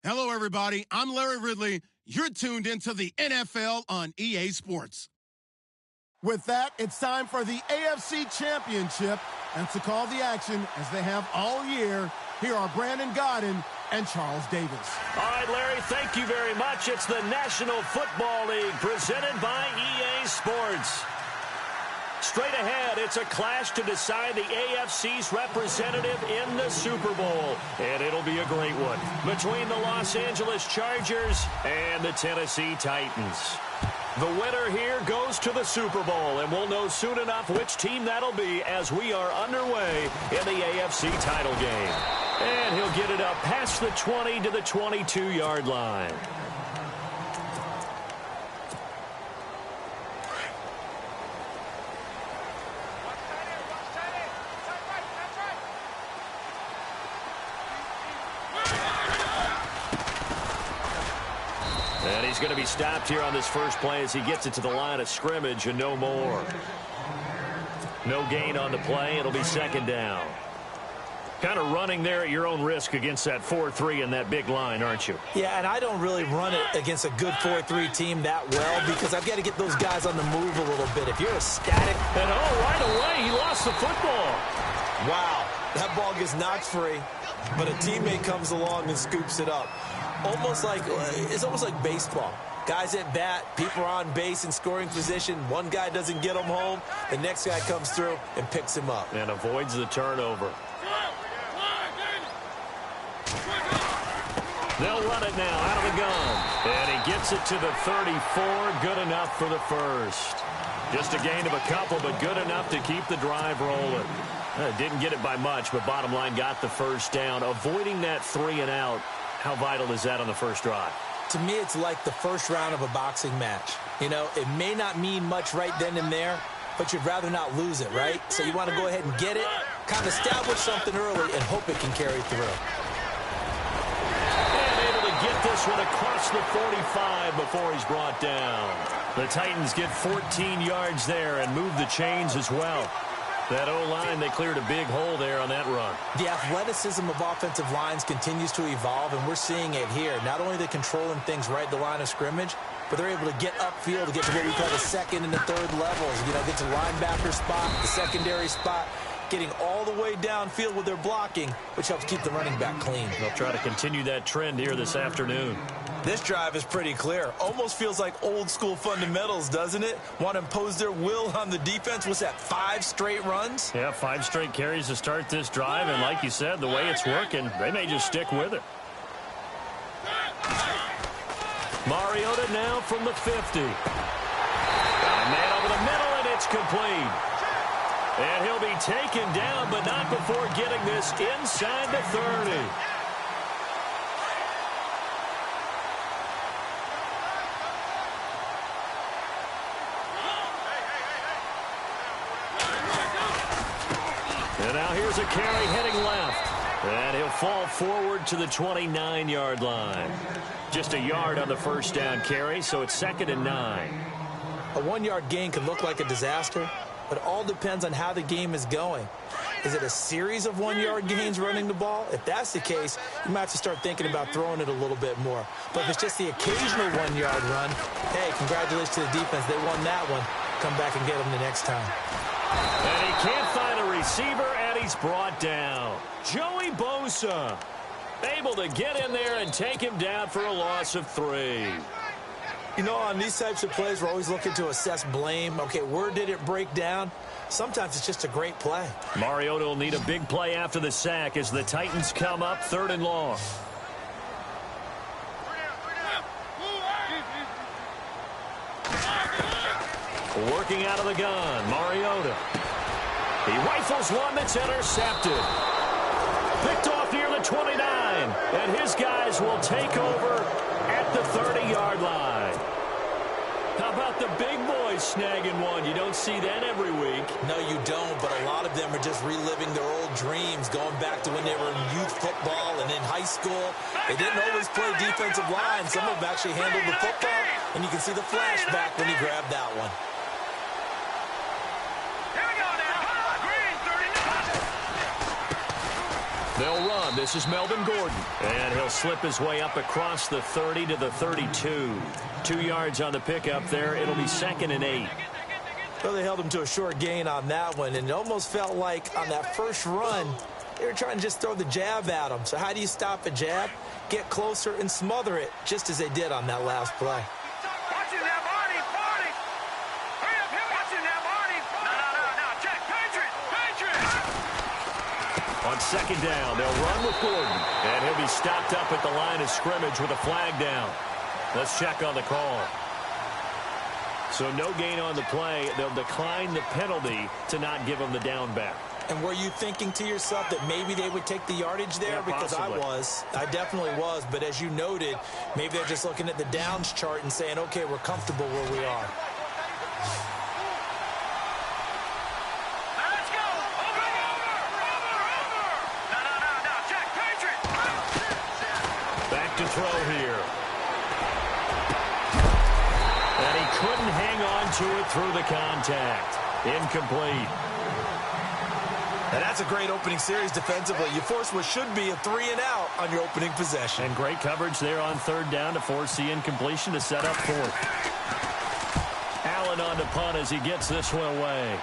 Hello, everybody. I'm Larry Ridley. You're tuned into the NFL on EA Sports. With that, it's time for the AFC Championship. And to call the action, as they have all year, here are Brandon Godden and Charles Davis. All right, Larry, thank you very much. It's the National Football League presented by EA Sports. Straight ahead, it's a clash to decide the AFC's representative in the Super Bowl. And it'll be a great one between the Los Angeles Chargers and the Tennessee Titans. The winner here goes to the Super Bowl, and we'll know soon enough which team that'll be as we are underway in the AFC title game. And he'll get it up past the 20 to the 22-yard line. And he's going to be stopped here on this first play as he gets it to the line of scrimmage and no more. No gain on the play. It'll be second down. Kind of running there at your own risk against that 4-3 and that big line, aren't you? Yeah, and I don't really run it against a good 4-3 team that well because I've got to get those guys on the move a little bit. If you're a static... And right away, he lost the football. Wow, that ball gets knocked free, but a teammate comes along and scoops it up. It's almost like baseball. Guys at bat, people are on base in scoring position. One guy doesn't get him home. The next guy comes through and picks him up. And avoids the turnover. They'll run it now out of the gun. And he gets it to the 34. Good enough for the first. Just a gain of a couple, but good enough to keep the drive rolling. Didn't get it by much, but bottom line got the first down. Avoiding that 3 and out. How vital is that on the first drive? To me, it's like the first round of a boxing match. You know, it may not mean much right then and there, but you'd rather not lose it, right? So you want to go ahead and get it, kind of establish something early, and hope it can carry through. And able to get this one across the 45 before he's brought down. The Titans get 14 yards there and move the chains as well. That O-line, they cleared a big hole there on that run. The athleticism of offensive lines continues to evolve, and we're seeing it here. Not only are they controlling things right at the line of scrimmage, but they're able to get upfield to get to what we call the second and the third levels. You know, get to the linebacker spot, the secondary spot, getting all the way downfield with their blocking, which helps keep the running back clean. They'll try to continue that trend here this afternoon. This drive is pretty clear. Almost feels like old school fundamentals, doesn't it? Want to impose their will on the defense. What's that, 5 straight runs? Yeah, 5 straight carries to start this drive. And like you said, the way it's working, they may just stick with it. Mariota now from the 50. Got a man over the middle, and it's complete. And he'll be taken down, but not before getting this inside the 30. And now here's a carry heading left. And he'll fall forward to the 29-yard line. Just a yard on the first down carry, so it's 2nd and 9. A 1-yard gain can look like a disaster, but it all depends on how the game is going. Is it a series of 1-yard gains running the ball? If that's the case, you might have to start thinking about throwing it a little bit more. But if it's just the occasional 1-yard run, hey, congratulations to the defense. They won that one. Come back and get them the next time. And he can't find a receiver, and he's brought down. Joey Bosa able to get in there and take him down for a loss of 3. You know, on these types of plays, we're always looking to assess blame. Okay, where did it break down? Sometimes it's just a great play. Mariota will need a big play after the sack as the Titans come up 3rd and long. Working out of the gun, Mariota. He rifles one that's intercepted. Picked off near the 29, and his guys will take over at the 30-yard line. How about the big boys snagging one? You don't see that every week. No, you don't, but a lot of them are just reliving their old dreams, going back to when they were in youth football and in high school. They didn't always play defensive line. Some of them actually handled the football, and you can see the flashback when he grabbed that one. They'll run. This is Melvin Gordon. And he'll slip his way up across the 30 to the 32. 2 yards on the pickup there. It'll be 2nd and 8. Well, they held him to a short gain on that one, and it almost felt like on that first run, they were trying to just throw the jab at him. So how do you stop a jab? Get closer and smother it, just as they did on that last play. On 2nd down, they'll run with Gordon, and he'll be stopped up at the line of scrimmage with a flag down. Let's check on the call. So no gain on the play. They'll decline the penalty to not give him the down back. And were you thinking to yourself that maybe they would take the yardage there? Yeah, because possibly. I definitely was. But as you noted, maybe they're just looking at the downs chart and saying, okay, we're comfortable where we are. Let's go. Over. No. Check, Patriot. Back to throw here. And he couldn't hang on to it through the contact. Incomplete. And that's a great opening series defensively. You force what should be a 3-and-out on your opening possession. And great coverage there on 3rd down to force the incompletion to set up 4th. Allen on to punt as he gets this one away.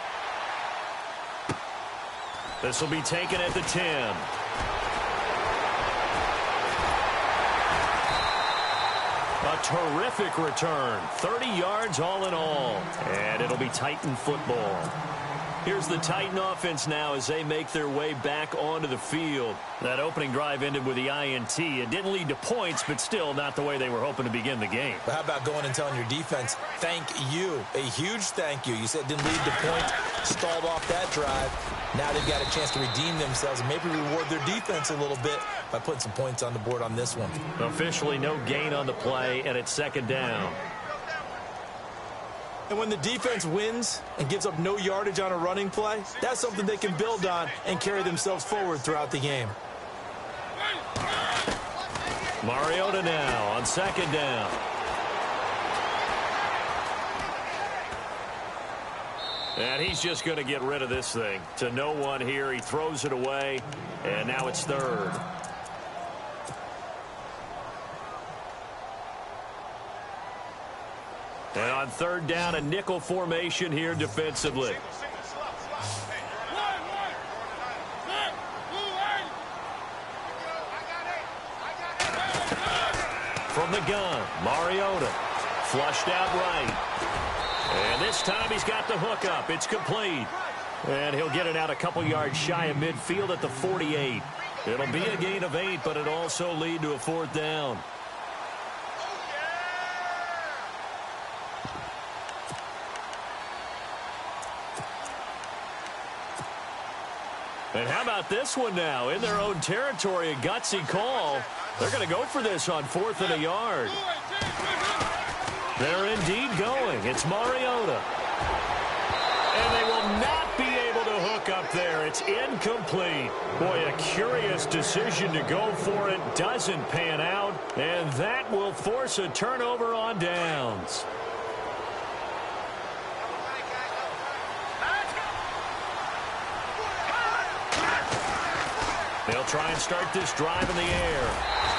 This will be taken at the 10. A terrific return. 30 yards all in all. And it'll be Titan football. Here's the Titan offense now as they make their way back onto the field. That opening drive ended with the INT. It didn't lead to points, but still not the way they were hoping to begin the game. But how about going and telling your defense, thank you, a huge thank you. You said it didn't lead to points, stalled off that drive. Now they've got a chance to redeem themselves and maybe reward their defense a little bit by putting some points on the board on this one. Officially no gain on the play, and it's 2nd down. And when the defense wins and gives up no yardage on a running play, that's something they can build on and carry themselves forward throughout the game. Mariota now on 2nd down. And he's just going to get rid of this thing. To no one here. He throws it away, and now it's 3rd. And on 3rd down, a nickel formation here defensively. From the gun, Mariota. Flushed out right. And this time he's got the hook up. It's complete. And he'll get it out a couple yards shy of midfield at the 48. It'll be a gain of 8, but it'll also lead to a 4th down. And how about this one now? In their own territory, a gutsy call. They're going to go for this on 4th and a yard. They're indeed going. It's Mariota. And they will not be able to hook up there. It's incomplete. Boy, a curious decision to go for it. Doesn't pan out. And that will force a turnover on downs. They'll try and start this drive in the air.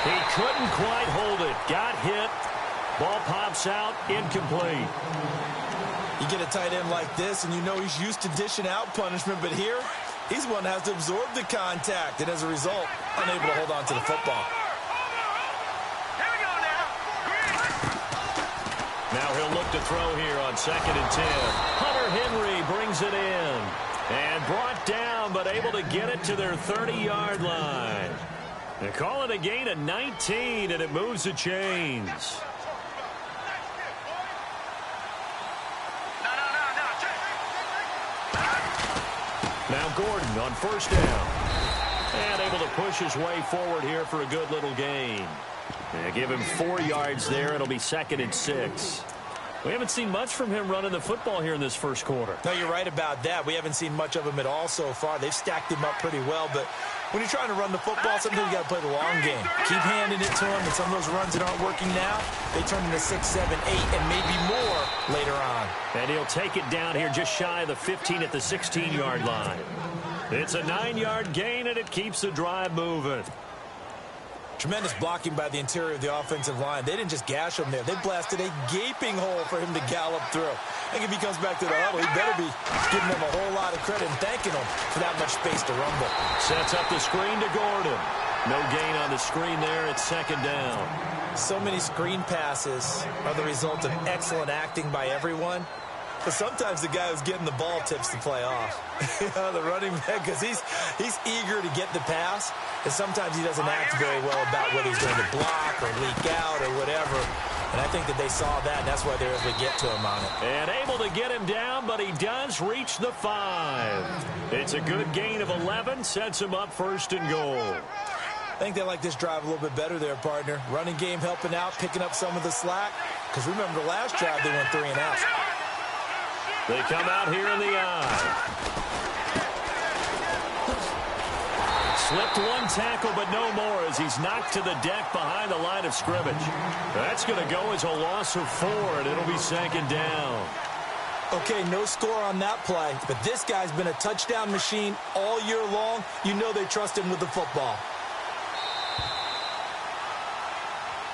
He couldn't quite hold it. Got hit. Ball pops out. Incomplete. You get a tight end like this, and you know he's used to dishing out punishment, but here, he's one that has to absorb the contact, and as a result, unable to hold on to the football. Now he'll look to throw here on 2nd and 10. Hunter Henry brings it in. And brought down, but able to get it to their 30-yard line. They call it a gain of 19, and it moves the chains. Now Gordon on 1st down. And able to push his way forward here for a good little gain. And give him 4 yards there. It'll be 2nd and 6. We haven't seen much from him running the football here in this first quarter. No, you're right about that. We haven't seen much of him at all so far. They've stacked him up pretty well, but when you're trying to run the football, sometimes you got to play the long game. Keep handing it to him, and some of those runs that aren't working now, they turn into 6, 7, 8, and maybe more later on. And he'll take it down here just shy of the 15 at the 16-yard line. It's a 9-yard gain, and it keeps the drive moving. Tremendous blocking by the interior of the offensive line. They didn't just gash him there. They blasted a gaping hole for him to gallop through. I think if he comes back to the huddle, he better be giving them a whole lot of credit and thanking them for that much space to rumble. Sets up the screen to Gordon. No gain on the screen there. It's second down. So many screen passes are the result of excellent acting by everyone. But sometimes the guy who's getting the ball tips the play off. The running back, because he's eager to get the pass, and sometimes he doesn't act very well about whether he's going to block or leak out or whatever. And I think that they saw that, and that's why they were able to get to him on it. And able to get him down, but he does reach the 5. It's a good gain of 11, sets him up first and goal. I think they like this drive a little bit better there, partner. Running game helping out, picking up some of the slack. Because remember, the last drive they went 3 and out. They come out here in the eye. Slipped one tackle, but no more as he's knocked to the deck behind the line of scrimmage. That's going to go as a loss of 4, and it'll be second down. Okay, no score on that play, but this guy's been a touchdown machine all year long. You know they trust him with the football.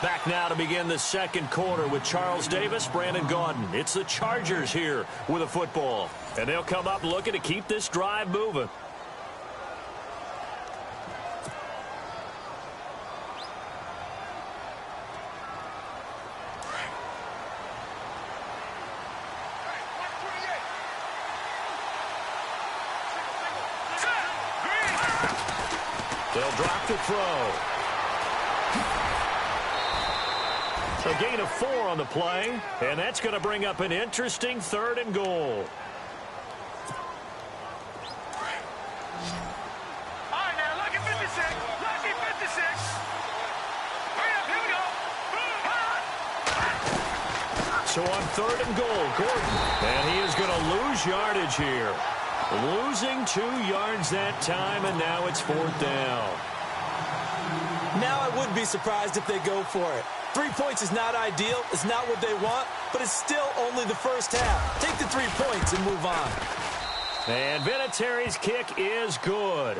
Back now to begin the second quarter with Charles Davis, Brandon Gaudin. It's the Chargers here with a football. And they'll come up looking to keep this drive moving. They'll drop the throw. A gain of 4 on the play, and that's going to bring up an interesting 3rd and goal. All right, now, lucky 56. Lucky 56. Hurry up, here we go. So on 3rd and goal, Gordon, and he is going to lose yardage here. Losing 2 yards that time, and now it's 4th down. Now I would be surprised if they go for it. 3 points is not ideal. It's not what they want, but it's still only the first half. Take the 3 points and move on. And Vinatieri's kick is good.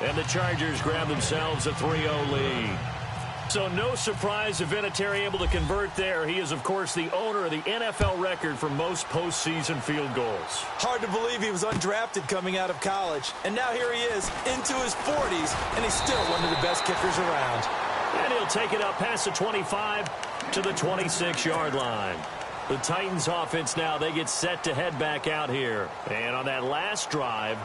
And the Chargers grab themselves a 3-0 lead. So no surprise if Vinatieri able to convert there. He is, of course, the owner of the NFL record for most postseason field goals. Hard to believe he was undrafted coming out of college. And now here he is, into his 40s, and he's still one of the best kickers around. And he'll take it up past the 25 to the 26-yard line. The Titans offense now, they get set to head back out here. And on that last drive,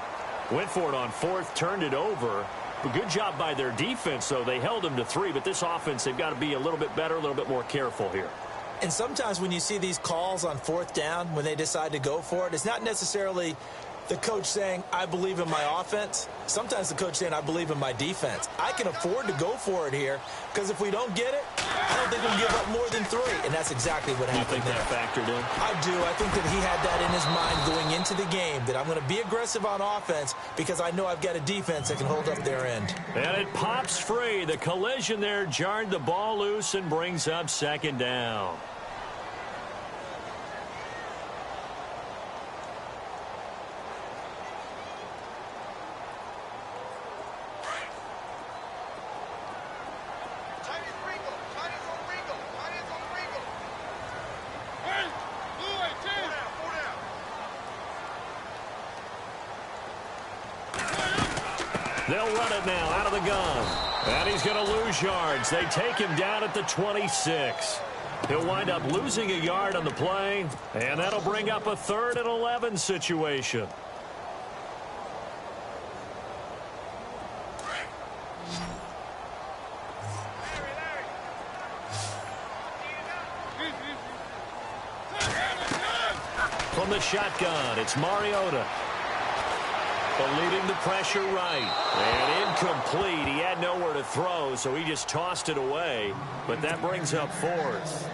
went for it on 4th, turned it over. But good job by their defense, though. They held them to 3, but this offense, they've got to be a little bit better, a little bit more careful here. And sometimes when you see these calls on 4th down, when they decide to go for it, it's not necessarily the coach saying, I believe in my offense. Sometimes the coach saying, I believe in my defense. I can afford to go for it here because if we don't get it, I don't think we'll give up more than 3. And that's exactly what happened there. You think that factored in? I do. I think that he had that in his mind going into the game, that I'm going to be aggressive on offense because I know I've got a defense that can hold up their end. And it pops free. The collision there jarred the ball loose and brings up second down. They'll run it now out of the gun. And he's going to lose yards. They take him down at the 26. He'll wind up losing a yard on the play, and that'll bring up a 3rd and 11 situation. From the shotgun, it's Mariota. Leading the pressure right. And incomplete. He had nowhere to throw, so he just tossed it away. But that brings up 4th.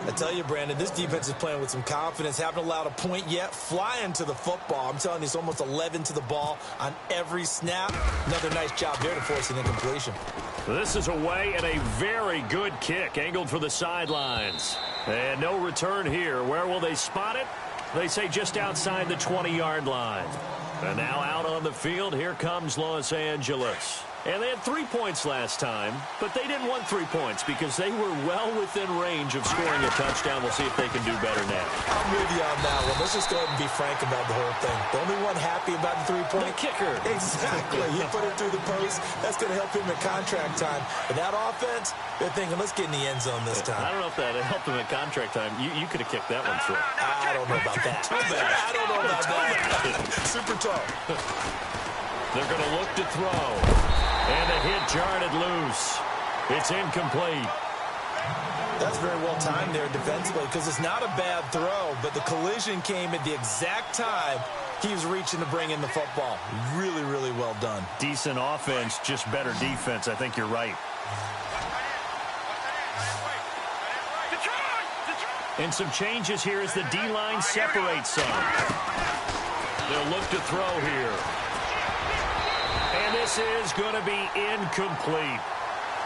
I tell you, Brandon, this defense is playing with some confidence. Haven't allowed a point yet. Flying to the football. I'm telling you, it's almost 11 to the ball on every snap. Another nice job there to force an incompletion. This is away and a very good kick. Angled for the sidelines. And no return here. Where will they spot it? They say just outside the 20-yard line. And now out on the field, here comes Los Angeles. And they had 3 points last time, but they didn't want 3 points because they were well within range of scoring a touchdown. We'll see if they can do better now. I'm with you on that one. Let's just go ahead and be frank about the whole thing. The only one happy about the 3-point? The kicker. Exactly. He put it through the post. That's going to help him at contract time. But that offense, they're thinking, let's get in the end zone this time. I don't know if that helped him at contract time. You could have kicked that one through. I don't know about that. I don't know about that. Super tough. They're going to look to throw. And the hit jarred it loose. It's incomplete. That's very well timed there defensively because it's not a bad throw, but the collision came at the exact time he was reaching to bring in the football. Really, really well done. Decent offense, just better defense. I think you're right. And some changes here as the D-line separates some. They'll look to throw here. And this is going to be incomplete.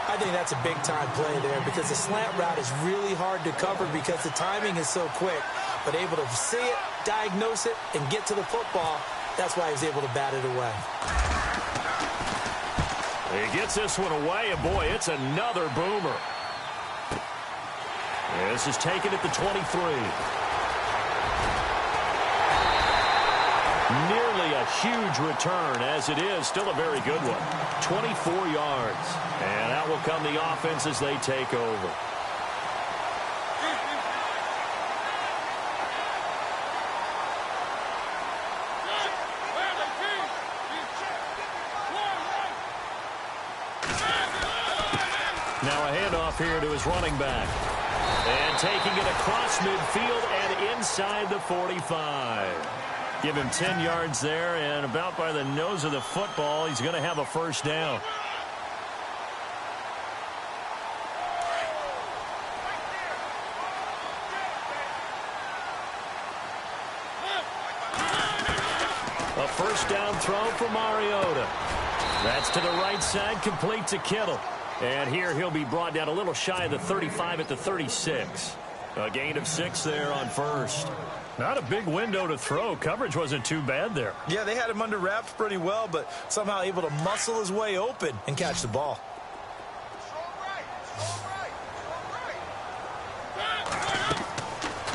I think that's a big-time play there because the slant route is really hard to cover because the timing is so quick. But able to see it, diagnose it, and get to the football, that's why he was able to bat it away. He gets this one away, and boy, it's another boomer. This is taken at the 23. Nearly a huge return, as it is still a very good one. 24 yards. And out will come the offense as they take over. Now a handoff here to his running back. And taking it across midfield and inside the 45. Give him 10 yards there, and about by the nose of the football, he's going to have a first down. A first down throw for Mariota. That's to the right side, complete to Kittle. And here he'll be brought down a little shy of the 35 at the 36. A gain of 6 there on first. Not a big window to throw. Coverage wasn't too bad there. Yeah, they had him under wraps pretty well, but somehow able to muscle his way open and catch the ball.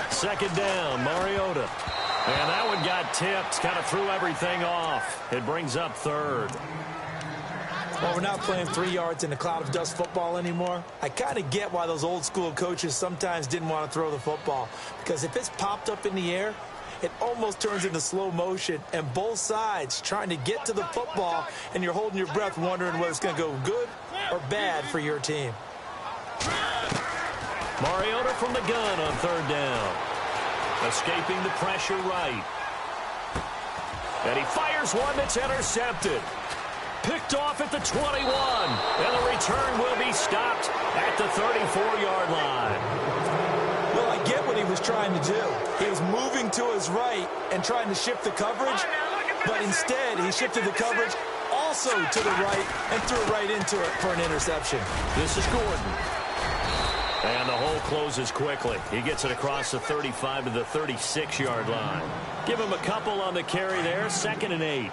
Second down, Mariota. And that one got tipped, kind of threw everything off. It brings up third. Well, we're not playing 3 yards in a cloud of dust football anymore. I kind of get why those old school coaches sometimes didn't want to throw the football. Because if it's popped up in the air, it almost turns into slow motion. And both sides trying to get to the football, and you're holding your breath wondering whether it's going to go good or bad for your team. Mariota from the gun on third down. Escaping the pressure right. And he fires one that's intercepted. Picked off at the 21, and the return will be stopped at the 34-yard line. Well, I get what he was trying to do. He was moving to his right and trying to shift the coverage, but instead he shifted the coverage also to the right and threw it right into it for an interception. This is Gordon. And the hole closes quickly. He gets it across the 35 to the 36-yard line. Give him a couple on the carry there, 2nd and 8.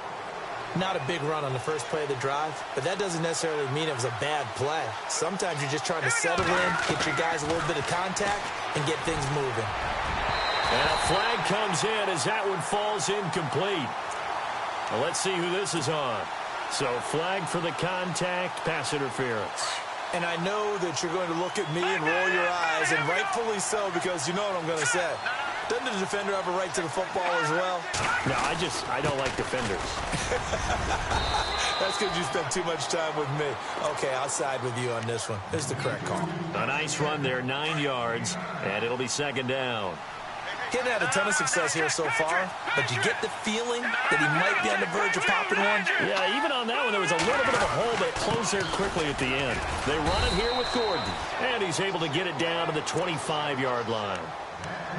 Not a big run on the first play of the drive, but that doesn't necessarily mean it was a bad play. Sometimes you're just trying to settle in, get your guys a little bit of contact, and get things moving. And a flag comes in as that one falls incomplete. Well, let's see who this is on. So flag for the contact, pass interference. And I know that you're going to look at me and roll your eyes, and rightfully so, because you know what I'm going to say. Doesn't the defender have a right to the football as well? No, I don't like defenders. That's because you spent too much time with me. Okay, I'll side with you on this one. This is the correct call. A nice run there, 9 yards, and it'll be 2nd down. He hasn't had a ton of success here so far, but you get the feeling that he might be on the verge of popping one. Yeah, even on that one, there was a little bit of a hole, but it closed there quickly at the end. They run it here with Gordon, and he's able to get it down to the 25-yard line.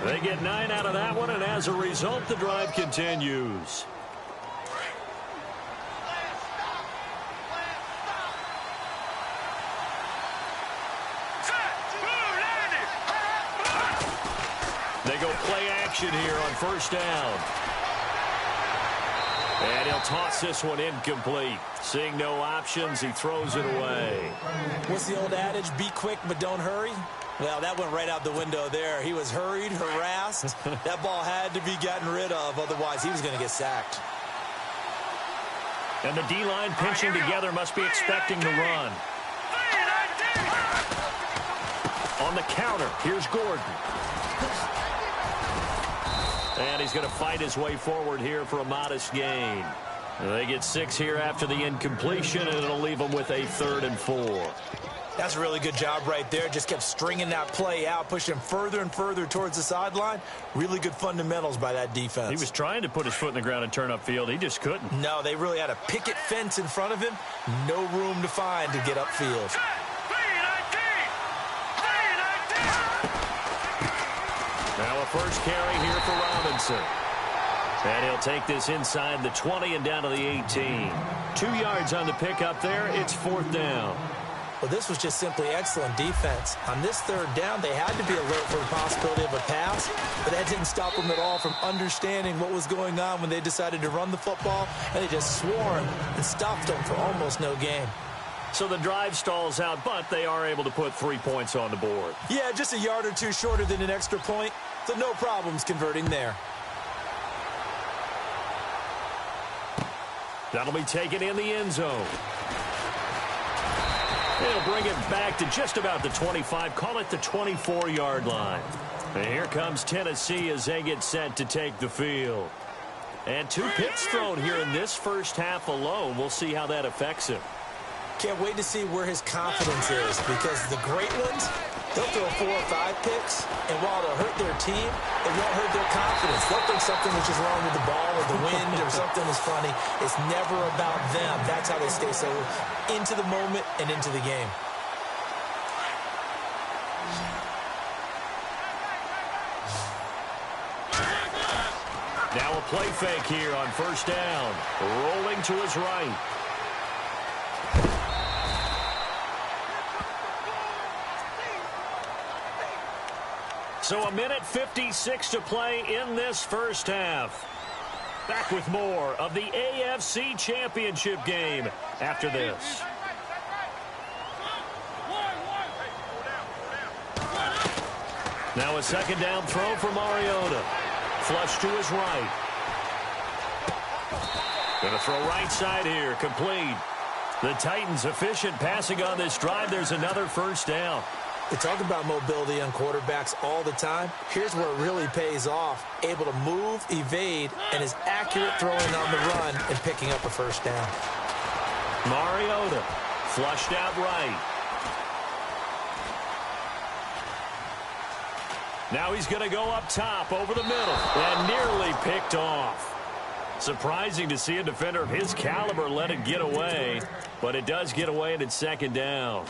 They get 9 out of that one, and as a result, the drive continues. They go play action here on first down. And he'll toss this one incomplete. Seeing no options, he throws it away. What's the old adage? Be quick, but don't hurry. Well, that went right out the window there. He was hurried, harassed. That ball had to be gotten rid of. Otherwise, he was going to get sacked. And the D-line pinching together must be expecting the run. On the counter, here's Gordon. And he's going to fight his way forward here for a modest gain. They get 6 here after the incompletion, and it'll leave them with a 3rd and 4. That's a really good job right there. Just kept stringing that play out, pushing him further and further towards the sideline. Really good fundamentals by that defense. He was trying to put his foot in the ground and turn upfield. He just couldn't. No, they really had a picket fence in front of him. No room to find to get upfield. Now a first carry here for Robinson. And he'll take this inside the 20 and down to the 18. 2 yards on the pickup there. It's 4th down. Well, this was just simply excellent defense. On this 3rd down, they had to be alert for the possibility of a pass, but that didn't stop them at all from understanding what was going on when they decided to run the football, and they just swarmed and stopped them for almost no gain. So the drive stalls out, but they are able to put 3 points on the board. Yeah, just a yard or two shorter than an extra point, so no problems converting there. That'll be taken in the end zone. He'll bring it back to just about the 25, call it the 24-yard line. And here comes Tennessee as they get set to take the field. And 2 picks thrown here in this first half alone. We'll see how that affects him. Can't wait to see where his confidence is, because the great ones, they'll throw 4 or 5 picks, and while it'll hurt their team, it won't hurt their confidence. They'll think something was just wrong with the ball or the wind or something was funny. It's never about them. That's how they stay so into the moment and into the game. Now a play fake here on first down. Rolling to his right. So a minute 56 to play in this first half. Back with more of the AFC Championship game after this. Now a second down throw for Mariota. Flush to his right. Going to throw right side here. Complete. The Titans efficient passing on this drive. There's another first down. We talk about mobility on quarterbacks all the time. Here's where it really pays off. Able to move, evade, and is accurate throwing on the run and picking up a first down. Mariota flushed out right. Now he's going to go up top over the middle and nearly picked off. Surprising to see a defender of his caliber let it get away, but it does get away and it's second down.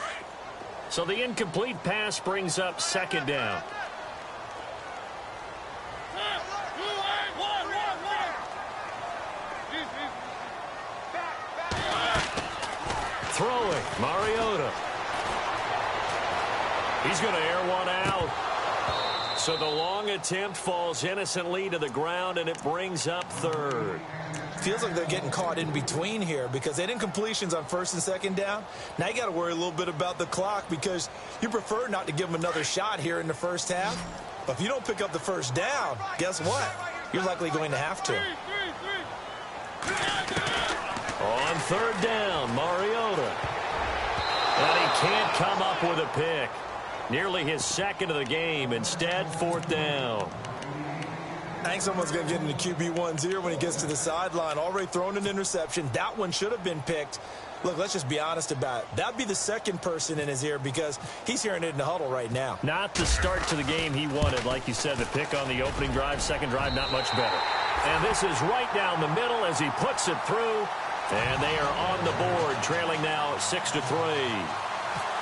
So the incomplete pass brings up second down. Throwing, Mariota. He's going to air one out. So the long attempt falls innocently to the ground, and it brings up third. Feels like they're getting caught in between here because they didn't completions on first and second down. Now you got to worry a little bit about the clock because you prefer not to give them another shot here in the first half. But if you don't pick up the first down, guess what? You're likely going to have to. On third down, Mariota. And he can't come up with a pick. Nearly his second of the game. Instead, fourth down. I think someone's going to get into QB1's ear when he gets to the sideline. Already thrown an interception. That one should have been picked. Look, let's just be honest about it. That'd be the second person in his ear because he's hearing it in the huddle right now. Not the start to the game he wanted. Like you said, the pick on the opening drive, second drive, not much better. And this is right down the middle as he puts it through. And they are on the board, trailing now 6-3.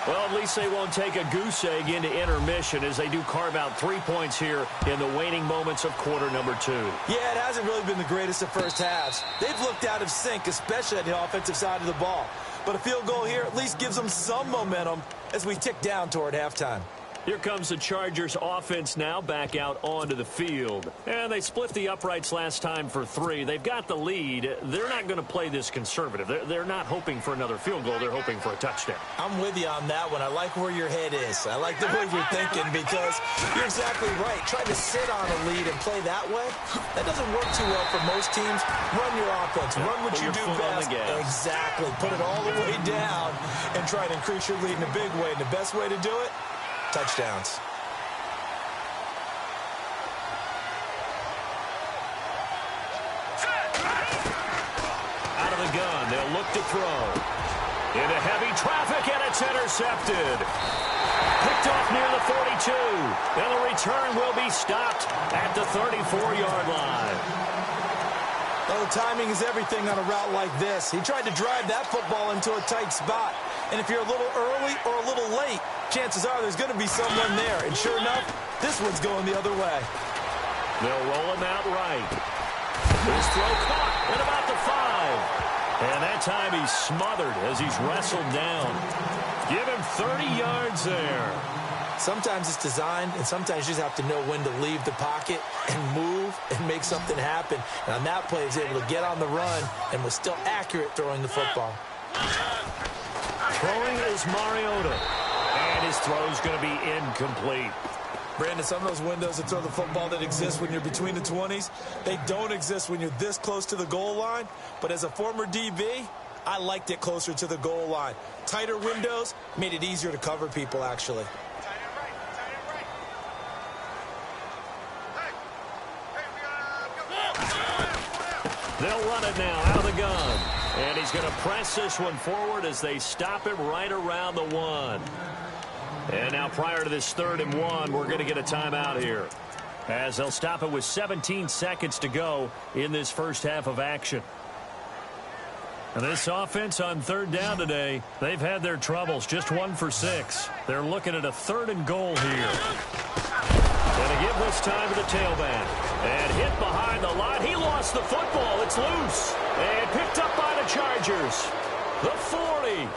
Well, at least they won't take a goose egg into intermission as they do carve out 3 points here in the waning moments of quarter number 2. Yeah, it hasn't really been the greatest of first halves. They've looked out of sync, especially at the offensive side of the ball. But a field goal here at least gives them some momentum as we tick down toward halftime. Here comes the Chargers offense now back out onto the field. And they split the uprights last time for 3. They've got the lead. They're not going to play this conservative. They're not hoping for another field goal. They're hoping for a touchdown. I'm with you on that one. I like where your head is. I like the way you're thinking because you're exactly right. Trying to sit on a lead and play that way, that doesn't work too well for most teams. Run your offense. Run what you do best. Exactly. Put it all the way down and try to increase your lead in a big way. And the best way to do it, touchdowns. Out of the gun, they'll look to throw. Into heavy traffic, and it's intercepted. Picked off near the 42. And the return will be stopped at the 34-yard line. Well, the timing is everything on a route like this. He tried to drive that football into a tight spot. And if you're a little early or a little late, chances are there's going to be someone there. And sure enough, this one's going the other way. They'll roll him out right. His throw caught at about the 5. And that time he's smothered as he's wrestled down. Give him 30 yards there. Sometimes it's designed, and sometimes you just have to know when to leave the pocket and move and make something happen. And on that play, he was able to get on the run and was still accurate throwing the football. Throwing is Mariota. And his throw's going to be incomplete. Brandon, some of those windows to throw the football that exist when you're between the 20s, they don't exist when you're this close to the goal line. But as a former DB, I liked it closer to the goal line. Tighter windows made it easier to cover people, actually. They'll run it now out of the gun. And he's going to press this one forward as they stop him right around the 1. And now prior to this 3rd and 1, we're going to get a timeout here, as they'll stop it with 17 seconds to go in this first half of action. And this offense on 3rd down today, they've had their troubles, just 1 for 6. They're looking at a 3rd and goal here. Going to give this time to the tailback. And hit behind the line. He lost the football. It's loose. And picked up by the Chargers. The 40.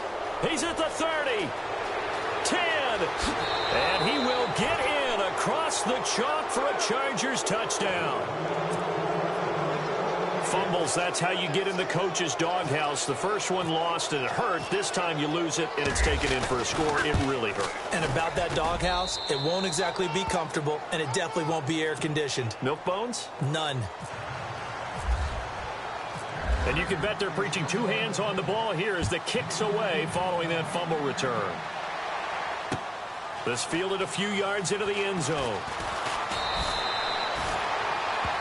He's at the 30. 10. And he will get in across the chalk for a Chargers touchdown. Fumbles, that's how you get in the coach's doghouse. The first one lost and it hurt. This time you lose it and it's taken in for a score. It really hurt. And about that doghouse, it won't exactly be comfortable, and it definitely won't be air-conditioned. Milk bones? None. And you can bet they're preaching 2 hands on the ball here as the kick's away following that fumble return. This fielded a few yards into the end zone.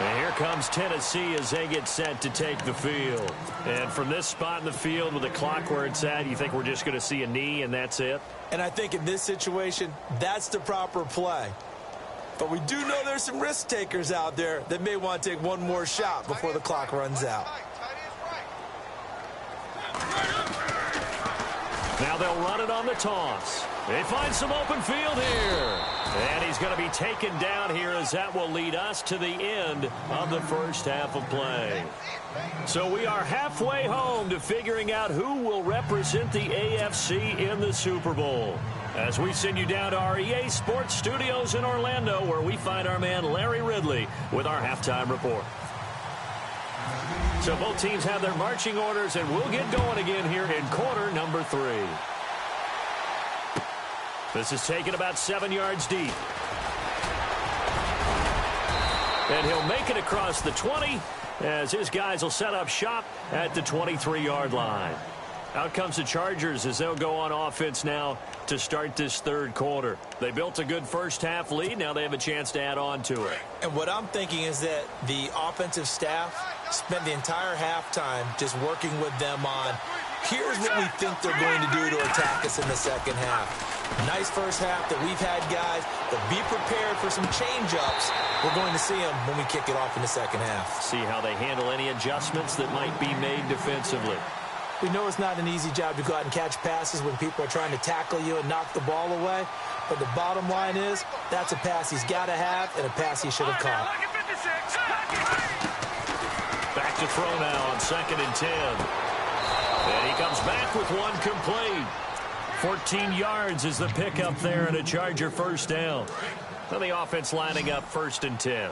And here comes Tennessee as they get set to take the field. And from this spot in the field with the clock where it's at, you think we're just going to see a knee and that's it? And I think in this situation, that's the proper play. But we do know there's some risk takers out there that may want to take one more shot before the clock runs out. Now they'll run it on the toss. They find some open field here. And he's going to be taken down here as that will lead us to the end of the first half of play. So we are halfway home to figuring out who will represent the AFC in the Super Bowl. As we send you down to our EA Sports Studios in Orlando, where we find our man Larry Ridley with our halftime report. So both teams have their marching orders, and we'll get going again here in quarter number 3. This is taken about 7 yards deep. And he'll make it across the 20 as his guys will set up shop at the 23-yard line. Out comes the Chargers as they'll go on offense now to start this 3rd quarter. They built a good first half lead. Now they have a chance to add on to it. And what I'm thinking is that the offensive staff spent the entire halftime just working with them on, here's what we think they're going to do to attack us in the second half. Nice first half that we've had, guys, but be prepared for some change-ups. We're going to see them when we kick it off in the second half. See how they handle any adjustments that might be made defensively. We know it's not an easy job to go out and catch passes when people are trying to tackle you and knock the ball away. But the bottom line is, that's a pass he's got to have and a pass he should have caught. Back to throw now on 2nd and 10. And he comes back with one complete. 14 yards is the pickup there and a Charger first down. Well, the offense lining up 1st and 10.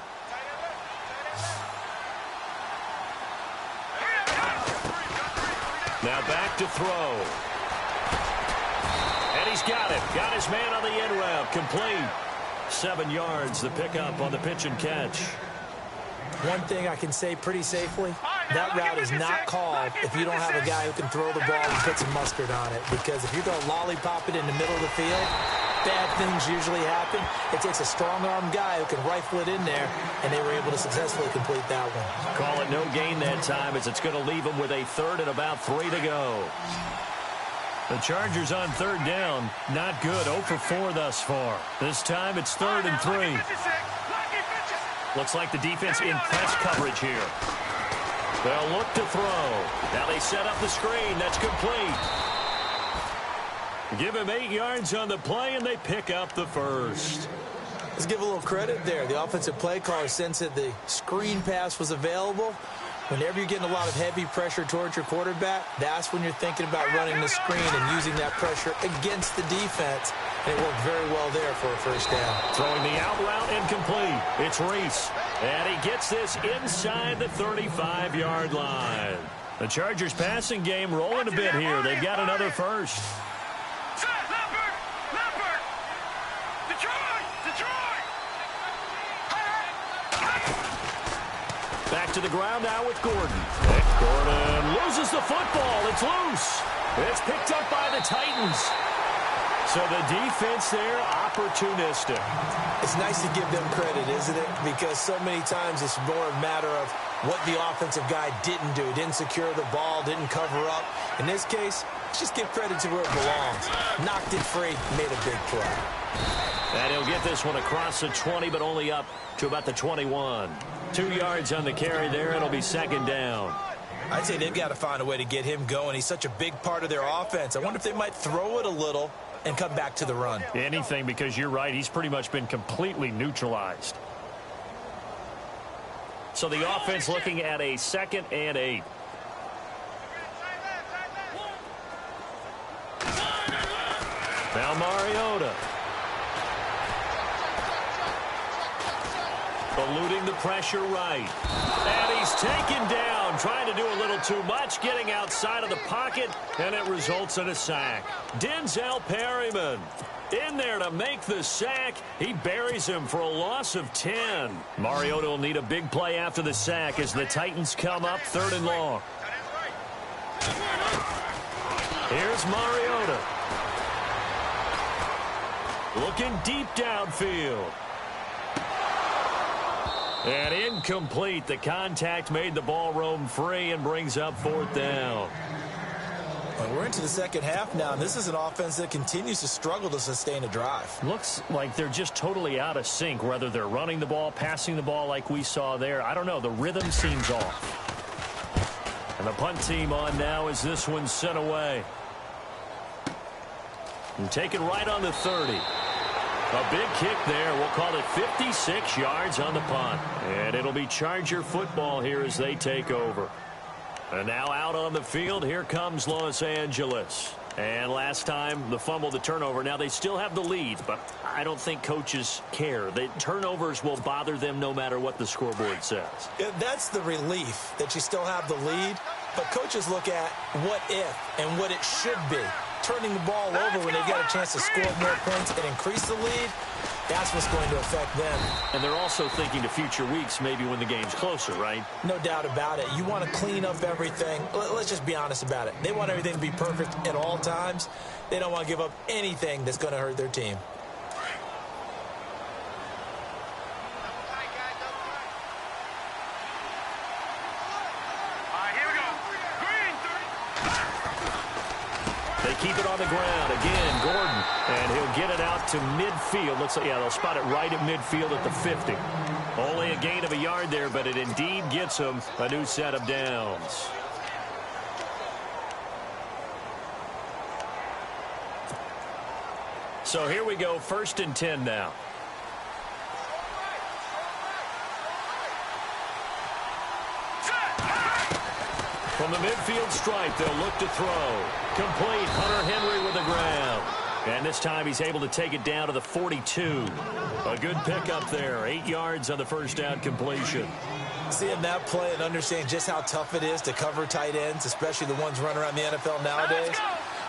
Now back to throw. And he's got it. Got his man on the end route. Complete. 7 yards, the pickup on the pitch and catch. One thing I can say pretty safely, that route is not called if you don't have a guy who can throw the ball and put some mustard on it. Because if you're going to lollipop it in the middle of the field, bad things usually happen. It takes a strong-arm guy who can rifle it in there, and they were able to successfully complete that one. Call it no gain that time as it's going to leave them with a 3rd and about 3 to go. The Chargers on 3rd down. Not good. 0 for 4 thus far. This time it's 3rd and 3. Looks like the defense in press coverage here. They'll look to throw. Now they set up the screen. That's complete. Give him 8 yards on the play, and they pick up the 1st. Let's give a little credit there. The offensive play caller sensed that the screen pass was available. Whenever you're getting a lot of heavy pressure towards your quarterback, that's when you're thinking about running the screen and using that pressure against the defense. And it worked very well there for a 1st down. Throwing the out route incomplete. It's Reese. And he gets this inside the 35-yard line. The Chargers passing game rolling a bit here. They've got another 1st. Back to the ground now with Gordon. Gordon loses the football. It's loose. It's picked up by the Titans. So the defense there, opportunistic. It's nice to give them credit, isn't it? Because so many times it's more a matter of what the offensive guy didn't do. Didn't secure the ball, didn't cover up. In this case, let's just give credit to where it belongs. Knocked it free, made a big play. And he'll get this one across the 20, but only up to about the 21. 2 yards on the carry there. It'll be 2nd down. I'd say they've got to find a way to get him going. He's such a big part of their offense. I wonder if they might throw it a little and come back to the run. Anything, because you're right. He's pretty much been completely neutralized. So the offense looking at a 2nd and 8. Now Mariota. Eluding the pressure right. And he's taken down, trying to do a little too much, getting outside of the pocket, and it results in a sack. Denzel Perryman in there to make the sack. He buries him for a loss of 10. Mariota will need a big play after the sack as the Titans come up 3rd and long. Here's Mariota. Looking deep downfield. And incomplete. The contact made the ball roam free and brings up 4th down. Well, we're into the 2nd half now, and this is an offense that continues to struggle to sustain a drive. Looks like they're just totally out of sync, whether they're running the ball, passing the ball like we saw there. I don't know. The rhythm seems off. And the punt team on now as this one's sent away. And taken right on the 30. A big kick there. We'll call it 56 yards on the punt. And it'll be Charger football here as they take over. And now out on the field, here comes Los Angeles. And last time, the fumble, the turnover. Now they still have the lead, but I don't think coaches care. The turnovers will bother them no matter what the scoreboard says. Yeah, that's the relief that you still have the lead. But coaches look at what if and what it should be. Turning the ball over when they've got a chance to score more points and increase the lead, that's what's going to affect them. And they're also thinking to future weeks, maybe when the game's closer, right? No doubt about it. You want to clean up everything. Let's just be honest about it. They want everything to be perfect at all times. They don't want to give up anything that's going to hurt their team. Keep it on the ground. Again, Gordon. And he'll get it out to midfield. Looks like, yeah, they'll spot it right at midfield at the 50. Only a gain of a yard there, but it indeed gets them a new set of downs. So here we go, 1st and 10 now. From the midfield stripe, they'll look to throw. Complete. Hunter Henry with the grab. And this time he's able to take it down to the 42. A good pickup there. 8 yards on the first down completion. Seeing that play and understanding just how tough it is to cover tight ends, especially the ones running around the NFL nowadays,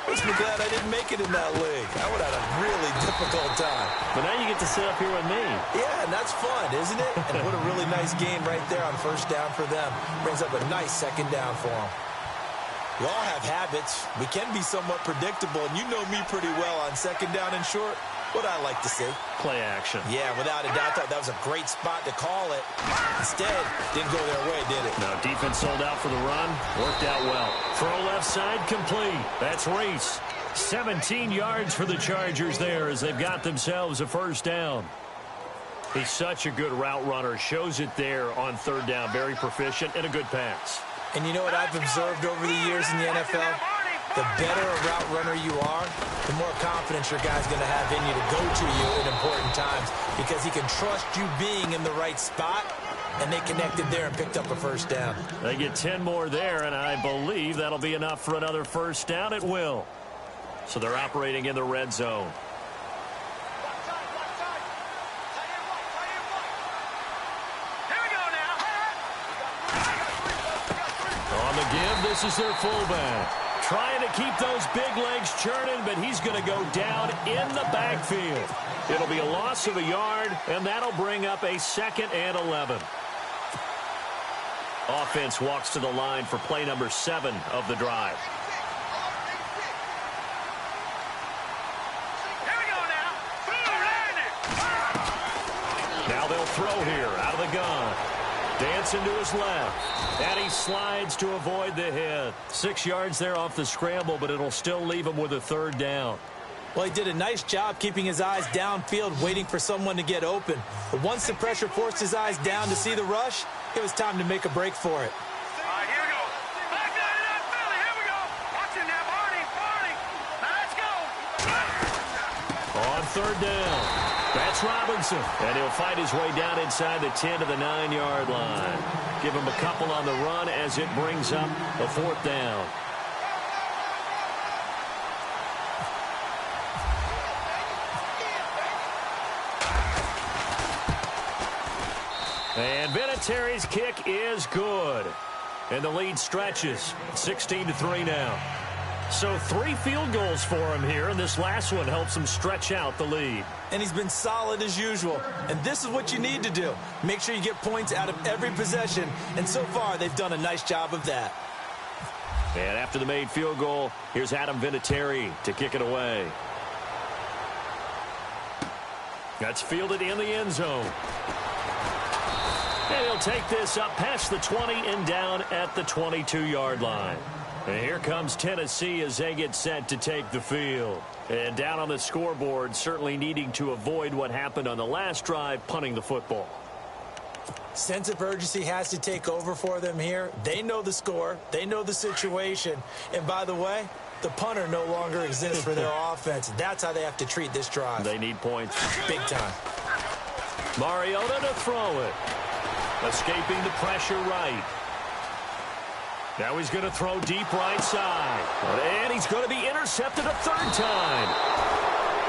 makes me glad I didn't make it in that league. I would have had a really difficult time. But now you get to sit up here with me. Yeah, and that's fun, isn't it? And what a really nice game right there on first down for them. Brings up a nice second down for them. We all have habits. We can be somewhat predictable, and you know me pretty well on second down and short. What I like to see. Play action. Yeah, without a doubt, that was a great spot to call it. Instead, didn't go their way, did it? No, defense sold out for the run. Worked out well. Throw left side complete. That's Reese. 17 yards for the Chargers there as they've got themselves a first down. He's such a good route runner. Shows it there on third down. Very proficient and a good pass. And you know what I've observed over the years in the NFL? The better a route runner you are, the more confidence your guy's going to have in you to go to you at important times because he can trust you being in the right spot, and they connected there and picked up a first down. They get 10 more there, and I believe that'll be enough for another first down. It will. So they're operating in the red zone. Here we go now. On the give, this is their fullback. Trying to keep those big legs churning, but he's going to go down in the backfield. It'll be a loss of a yard, and that'll bring up a 2nd and 11. Offense walks to the line for play number 7 of the drive. Here we go now. Boom, landed. Now they'll throw here out of the gun. Dancing to his left. And he slides to avoid the hit. 6 yards there off the scramble, but it'll still leave him with a third down. Well, he did a nice job keeping his eyes downfield, waiting for someone to get open. But once the pressure forced his eyes down to see the rush, it was time to make a break for it. All right, here we go. Back down to that Philly. Here we go. Watch him now, Barney. Now let's go. On third down. That's Robinson. And he'll fight his way down inside the 10 to the 9-yard line. Give him a couple on the run as it brings up a 4th down. And Vinatieri's kick is good. And the lead stretches. 16-3 now. So 3 field goals for him here, and this last one helps him stretch out the lead. And he's been solid as usual. And this is what you need to do. Make sure you get points out of every possession. And so far, they've done a nice job of that. And after the made field goal, here's Adam Vinatieri to kick it away. That's fielded in the end zone. And he'll take this up past the 20 and down at the 22-yard line. And here comes Tennessee as they get set to take the field. And down on the scoreboard, certainly needing to avoid what happened on the last drive, punting the football. Sense of urgency has to take over for them here. They know the score. They know the situation. And by the way, the punter no longer exists for their offense. That's how they have to treat this drive. They need points. Big time. Mariota to throw it. Escaping the pressure right. Now he's going to throw deep right side. And he's going to be intercepted a 3rd time.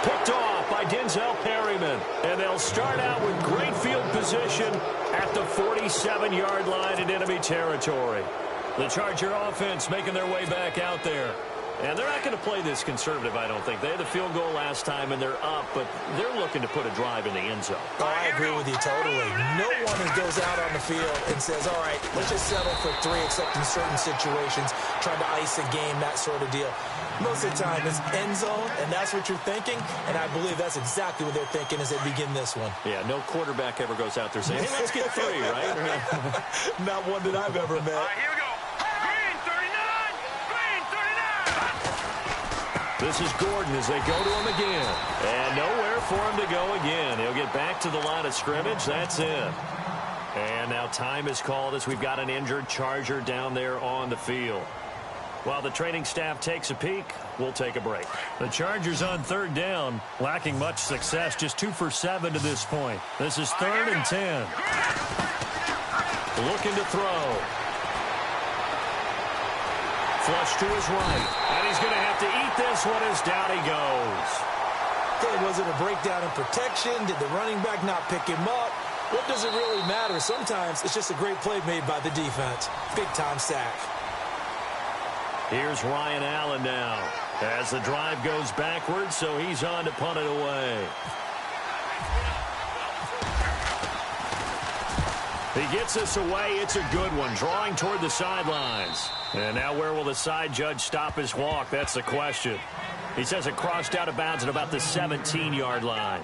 Picked off by Denzel Perryman. And they'll start out with great field position at the 47-yard line in enemy territory. The Charger offense making their way back out there. And they're not going to play this conservative, I don't think. They had the field goal last time, and they're up, but they're looking to put a drive in the end zone. Oh, I agree with you totally. No one goes out on the field and says, all right, let's just settle for 3, except in certain situations, trying to ice a game, that sort of deal. Most of the time, it's end zone, and that's what you're thinking, and I believe that's exactly what they're thinking as they begin this one. Yeah, no quarterback ever goes out there saying, hey, let's get 3, right? Not one that I've ever met. All right, here we go. Green 39. Green 39. This is Gordon as they go to him again. And nowhere for him to go again. He'll get back to the line of scrimmage. That's it. And now time is called as we've got an injured Charger down there on the field. While the training staff takes a peek, we'll take a break. The Chargers on 3rd down, lacking much success, just 2 for 7 to this point. This is 3rd and 10. Looking to throw. Flush to his right. And he's going to have to eat this one as down he goes. Okay, was it a breakdown in protection? Did the running back not pick him up? What does it really matter? Sometimes it's just a great play made by the defense. Big-time sack. Here's Ryan Allen now as the drive goes backwards, so he's on to punt it away. He gets us away. It's a good one, drawing toward the sidelines. And now where will the side judge stop his walk? That's the question. He says it crossed out of bounds at about the 17-yard line.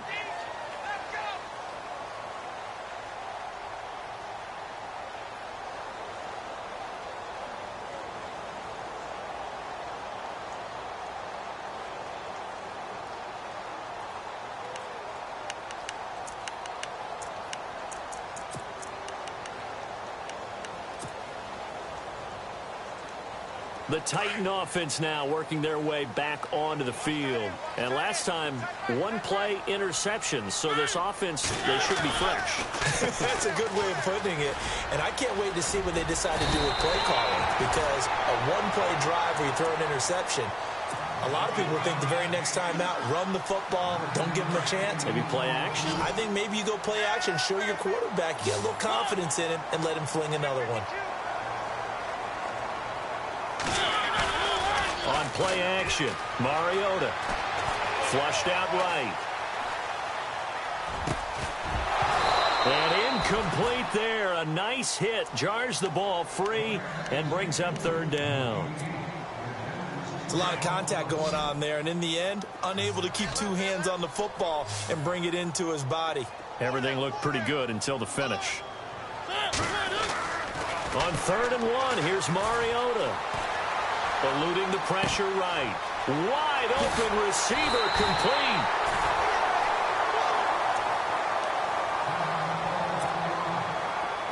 The Titan offense now working their way back onto the field. And last time, one play interception. So this offense, they should be fresh. That's a good way of putting it. And I can't wait to see what they decide to do with play calling. Because a one-play drive where you throw an interception, a lot of people think the very next time out, run the football, don't give them a chance. Maybe play action? I think maybe you go play action, show your quarterback, get a little confidence in him, and let him fling another one. On play action, Mariota. Flushed out right. And incomplete there. A nice hit. Jars the ball free and brings up third down. It's a lot of contact going on there. And in the end, unable to keep two hands on the football and bring it into his body. Everything looked pretty good until the finish. On 3rd and 1, here's Mariota. Eluding the pressure right. Wide open receiver complete.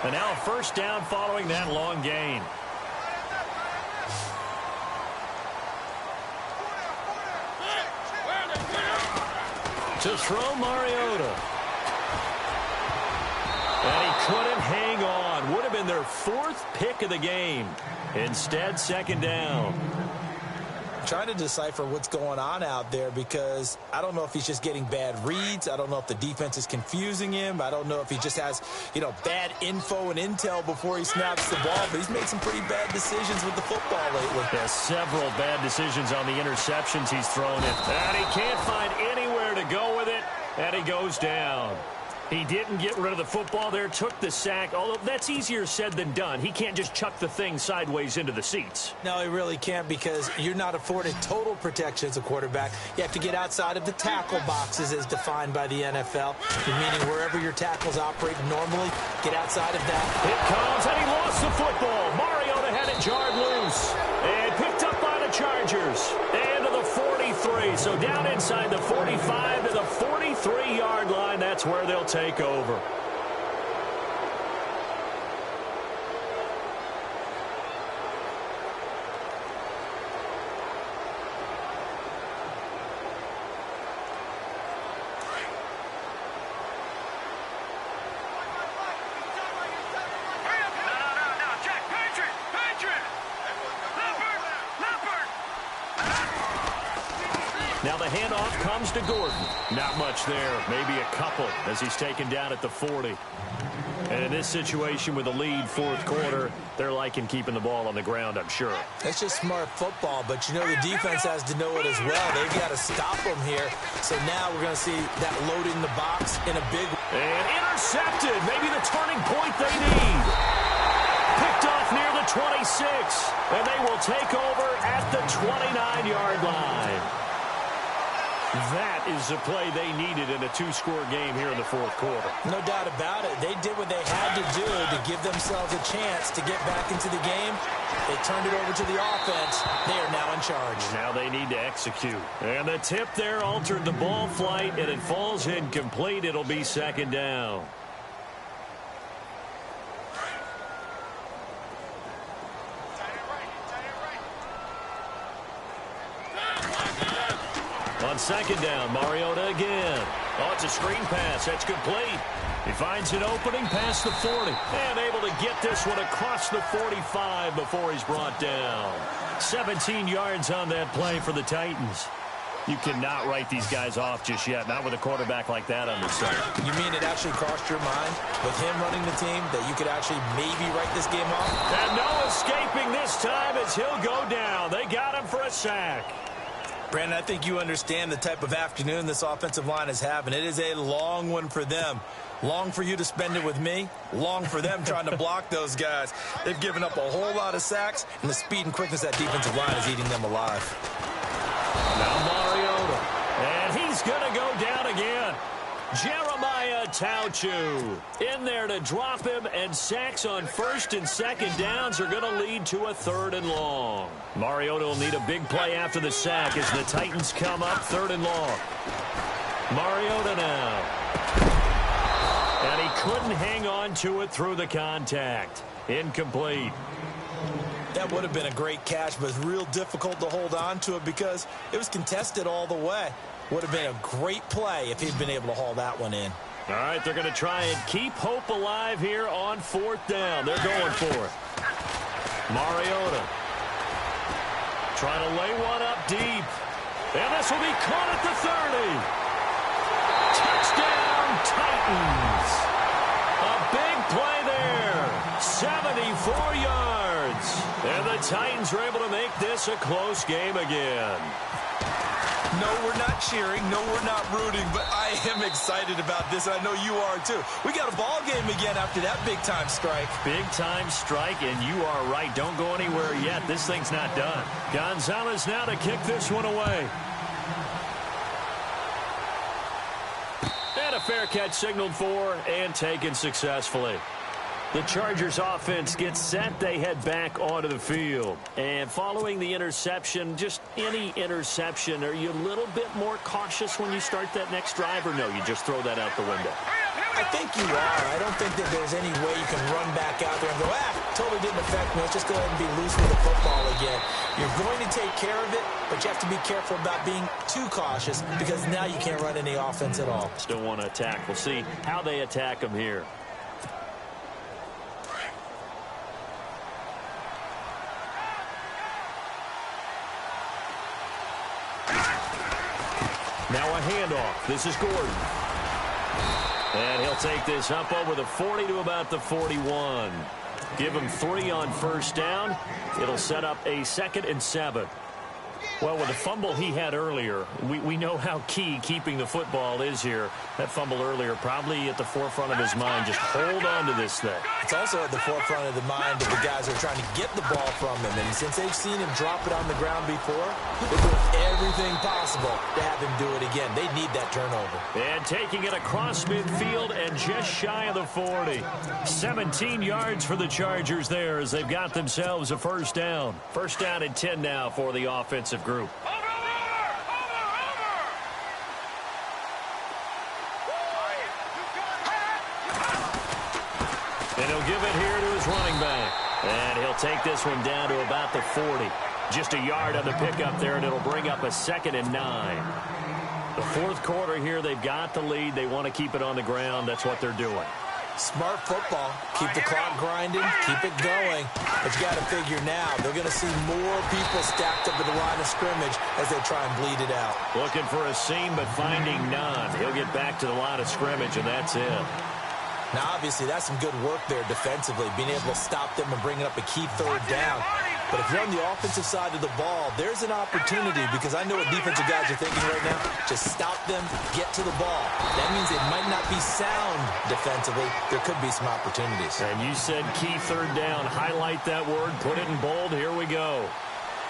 And now a first down following that long gain. To throw Mariota. And he couldn't hang on. Would have been their 4th pick of the game. Instead, 2nd down. I'm trying to decipher what's going on out there because I don't know if he's just getting bad reads. I don't know if the defense is confusing him. I don't know if he just has, bad info and intel before he snaps the ball. But he's made some pretty bad decisions with the football lately. Yeah, several bad decisions on the interceptions he's thrown it. And he can't find anywhere to go with it. And he goes down. He didn't get rid of the football there, took the sack, although that's easier said than done. He can't just chuck the thing sideways into the seats. No, he really can't because you're not afforded total protection as a quarterback. You have to get outside of the tackle boxes as defined by the NFL, meaning wherever your tackles operate normally, get outside of that. It comes, and he lost the football. Mariota had it jarred loose and picked up by the Chargers. And to the 43, so down inside the 45 to the 43-yard line. That's where they'll take over. Now the handoff comes to Gordon. Not much there. Maybe a couple as he's taken down at the 40. And in this situation with the lead 4th quarter, they're liking keeping the ball on the ground, I'm sure. That's just smart football, but the defense has to know it as well. They've got to stop them here. So now we're going to see that loading the box in a big way. And intercepted. Maybe the turning point they need. Picked off near the 26. And they will take over at the 29-yard line. That is the play they needed in a 2-score game here in the 4th quarter. No doubt about it. They did what they had to do to give themselves a chance to get back into the game. They turned it over to the offense. They are now in charge. Now they need to execute. And the tip there altered the ball flight, and it falls incomplete. It'll be 2nd down. On second down, Mariota again. Oh, it's a screen pass. That's complete. He finds an opening past the 40. And able to get this one across the 45 before he's brought down. 17 yards on that play for the Titans. You cannot write these guys off just yet, not with a quarterback like that under center. You mean it actually crossed your mind with him running the team that you could actually maybe write this game off? And no escaping this time as he'll go down. They got him for a sack. Brandon, I think you understand the type of afternoon this offensive line is having. It is a long one for them. Long for you to spend it with me. Long for them trying to block those guys. They've given up a whole lot of sacks, and the speed and quickness that defensive line is eating them alive. Now Mariota. And he's going to go down again. Jeremiah Tauchu in there to drop him, and sacks on first and second downs are going to lead to a 3rd and long. Mariota will need a big play after the sack as the Titans come up 3rd and long. Mariota now. And he couldn't hang on to it through the contact. Incomplete. That would have been a great catch, but it's real difficult to hold on to it because it was contested all the way. Would have been a great play if he'd been able to haul that one in. All right, they're going to try and keep hope alive here on 4th down. They're going for it. Mariota trying to lay one up deep. And this will be caught at the 30. Touchdown, Titans. A big play there. 74 yards. And the Titans are able to make this a close game again. No, we're not cheering. No, we're not rooting. But I am excited about this, and I know you are too. We got a ball game again after that big-time strike. Big-time strike, and you are right. Don't go anywhere yet. This thing's not done. Gonzalez now to kick this one away. And a fair catch signaled for and taken successfully. The Chargers offense gets set. They head back onto the field. And following the interception, just any interception, are you a little bit more cautious when you start that next drive, or no, you just throw that out the window? I think you are. I don't think that there's any way you can run back out there and go, totally didn't affect me. Let's just go ahead and be loose with the football again. You're going to take care of it, but you have to be careful about being too cautious because now you can't run any offense at all. Still want to attack. We'll see how they attack them here. Now a handoff. This is Gordon. And he'll take this up over the 40 to about the 41. Give him 3 on first down. It'll set up a 2nd and 7. Well, with the fumble he had earlier, we know how key keeping the football is here. That fumble earlier probably at the forefront of his mind. Just hold on to this thing. It's also at the forefront of the mind of the guys who are trying to get the ball from him. And since they've seen him drop it on the ground before, they're doing everything possible to have him do it again. They need that turnover. And taking it across midfield and just shy of the 40. 17 yards for the Chargers there as they've got themselves a first down. First down and 10 now for the offensive group. Over! And he'll give it here to his running back. And he'll take this one down to about the 40. Just a yard on the pickup there, and it'll bring up a 2nd and 9. The 4th quarter here, they've got the lead. They want to keep it on the ground. That's what they're doing. Smart football. Keep the clock grinding. Keep it going. But you got to figure now, they're going to see more people stacked up at the line of scrimmage as they try and bleed it out. Looking for a seam, but finding none. He'll get back to the line of scrimmage, and that's it. Now, obviously, that's some good work there defensively, being able to stop them and bringing up a key 3rd down. But if you're on the offensive side of the ball, there's an opportunity because I know what defensive guys are thinking right now. Just stop them, get to the ball. That means it might not be sound defensively. There could be some opportunities. And you said key 3rd down. Highlight that word. Put it in bold. Here we go.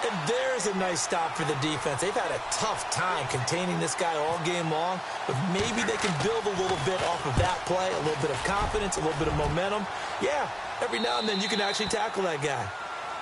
And there's a nice stop for the defense. They've had a tough time containing this guy all game long, but maybe they can build a little bit off of that play, a little bit of confidence, a little bit of momentum. Yeah, every now and then you can actually tackle that guy.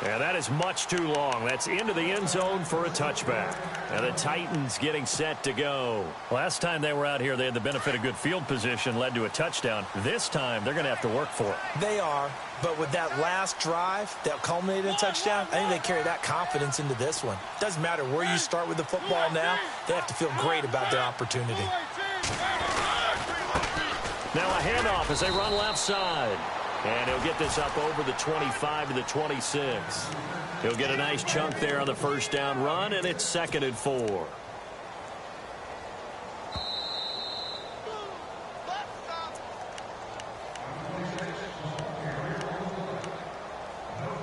Yeah, that is much too long. That's into the end zone for a touchback. And the Titans getting set to go. Last time they were out here, they had the benefit of good field position, led to a touchdown. This time, they're going to have to work for it. They are. But with that last drive that culminated in a touchdown, I think they carry that confidence into this one. Doesn't matter where you start with the football now, they have to feel great about their opportunity. Now a handoff as they run left side. And he'll get this up over the 25 to the 26. He'll get a nice chunk there on the first down run, and it's 2nd and 4.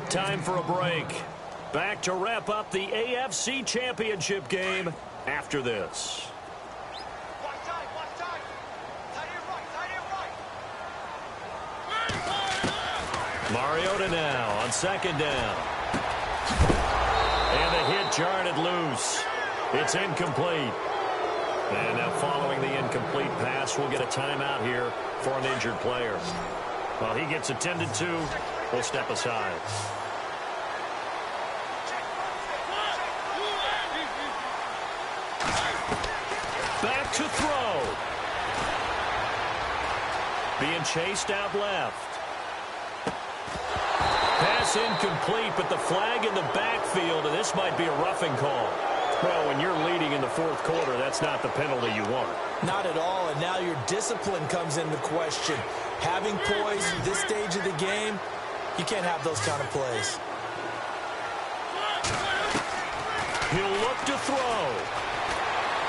Time for a break. Back to wrap up the AFC Championship game after this. Mariota now on 2nd down. And the hit jarred it loose. It's incomplete. And now following the incomplete pass, we'll get a timeout here for an injured player. While he gets attended to, we'll step aside. Back to throw. Being chased out left. Pass incomplete, but the flag in the backfield, and this might be a roughing call. Well, when you're leading in the 4th quarter, that's not the penalty you want. Not at all, and now your discipline comes into question. Having poise at this stage of the game, you can't have those kind of plays. He'll look to throw.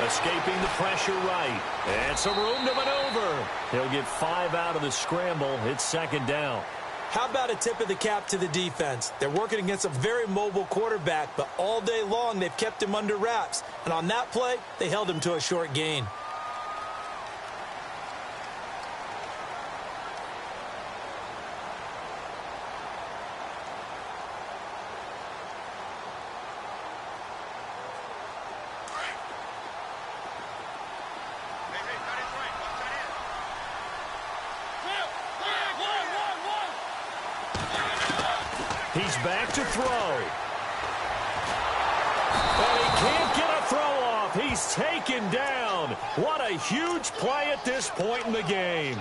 Escaping the pressure right. And some room to maneuver. He'll get 5 out of the scramble. It's 2nd down. How about a tip of the cap to the defense? They're working against a very mobile quarterback, but all day long they've kept him under wraps. And on that play, they held him to a short gain. He's back to throw. And he can't get a throw off. He's taken down. What a huge play at this point in the game.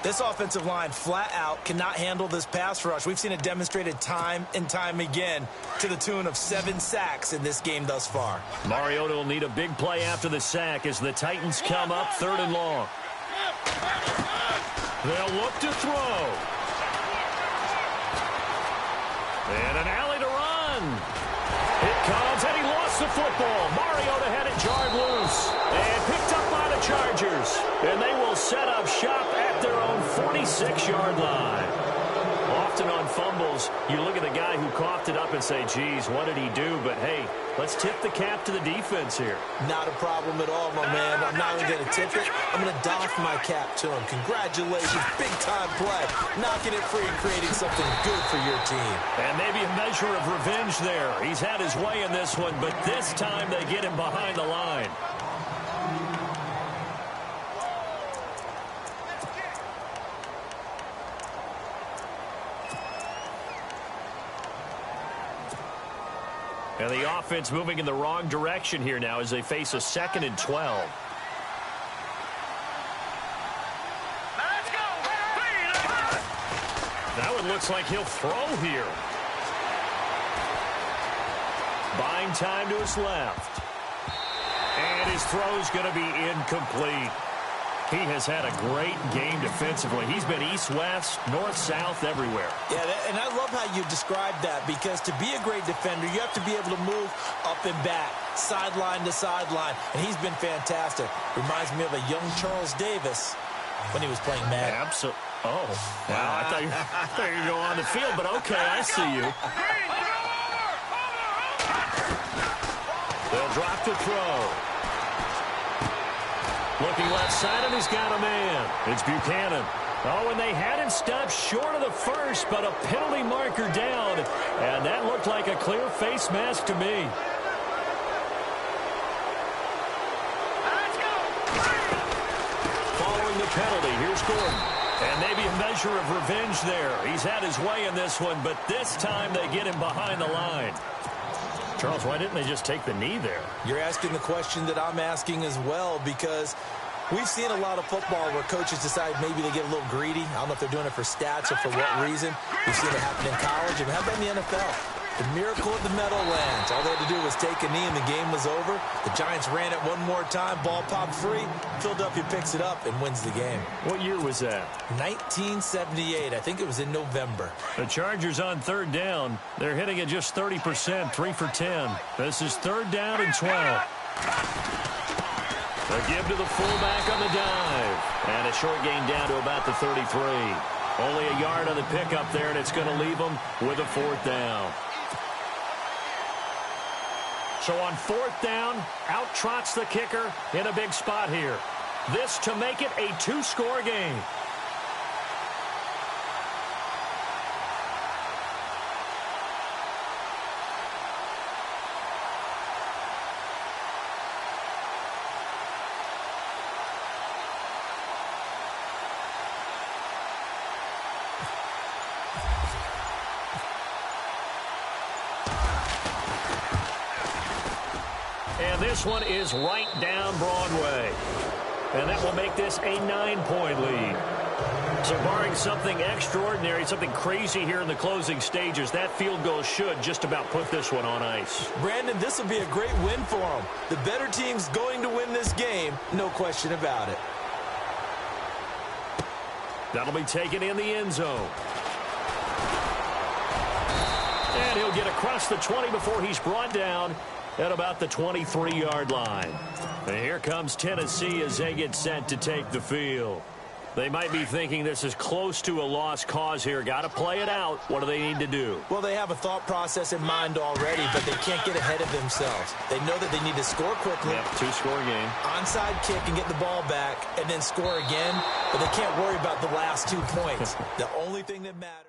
This offensive line flat out cannot handle this pass rush. We've seen it demonstrated time and time again to the tune of 7 sacks in this game thus far. Mariota will need a big play after the sack as the Titans come up 3rd and long. They'll look to throw. And an alley to run. It comes, and he lost the football. Mariota had it jarred loose and picked up by the Chargers. And they will set up shop at their own 46-yard line. Often on fumbles, you look at the guy who coughed it up and say, geez, what did he do? But, hey, let's tip the cap to the defense here. Not a problem at all, my man. I'm not only going to tip it, I'm going to doff my cap to him. Congratulations, big-time play. Knocking it free and creating something good for your team. And maybe a measure of revenge there. He's had his way in this one, but this time they get him behind the line. And the offense moving in the wrong direction here now as they face a 2nd and 12. That one looks like he'll throw here. Buying time to his left. And his throw's going to be incomplete. He has had a great game defensively. He's been east-west, north-south, everywhere. Yeah, and I love how you described that, because to be a great defender, you have to be able to move up and back, sideline to sideline, and he's been fantastic. Reminds me of a young Charles Davis when he was playing Madden. Absolutely. Oh, wow. I thought you were going to go on the field, but okay, I see you. They'll drop to throw. Looking left side, and he's got a man. It's Buchanan. Oh, and they had him stopped short of the first, but a penalty marker down. And that looked like a clear face mask to me. Following the penalty, here's Gordon. And maybe a measure of revenge there. He's had his way in this one, but this time they get him behind the line. Charles, why didn't they just take the knee there? You're asking the question that I'm asking as well, because We've seen a lot of football where coaches decide maybe they get a little greedy. I don't know if they're doing it for stats or for what reason. We've seen it happen in college, and how about in the NFL? The miracle of the Meadowlands. All they had to do was take a knee, and the game was over. The Giants ran it one more time. Ball popped free. Philadelphia picks it up and wins the game. What year was that? 1978. I think it was in November. The Chargers on third down. They're hitting it just 30%, 3 for 10. This is third down and 12. A give to the fullback on the dive. And a short gain down to about the 33. Only a yard on the pickup there, and it's going to leave them with a fourth down. So on fourth down, out trots the kicker in a big spot here. This to make it a 2-score game. And this one is right down Broadway. And that will make this a 9-point lead. So barring something extraordinary, something crazy here in the closing stages, that field goal should just about put this one on ice. Brandon, this will be a great win for them. The better team's going to win this game, no question about it. That'll be taken in the end zone. And he'll get across the 20 before he's brought down at about the 23-yard line. And here comes Tennessee as they get set to take the field. They might be thinking this is close to a lost cause here. Got to play it out. What do they need to do? Well, they have a thought process in mind already, but they can't get ahead of themselves. They know that they need to score quickly. Yep, 2-score game. Onside kick and get the ball back and then score again, but they can't worry about the last 2 points. The only thing that matters.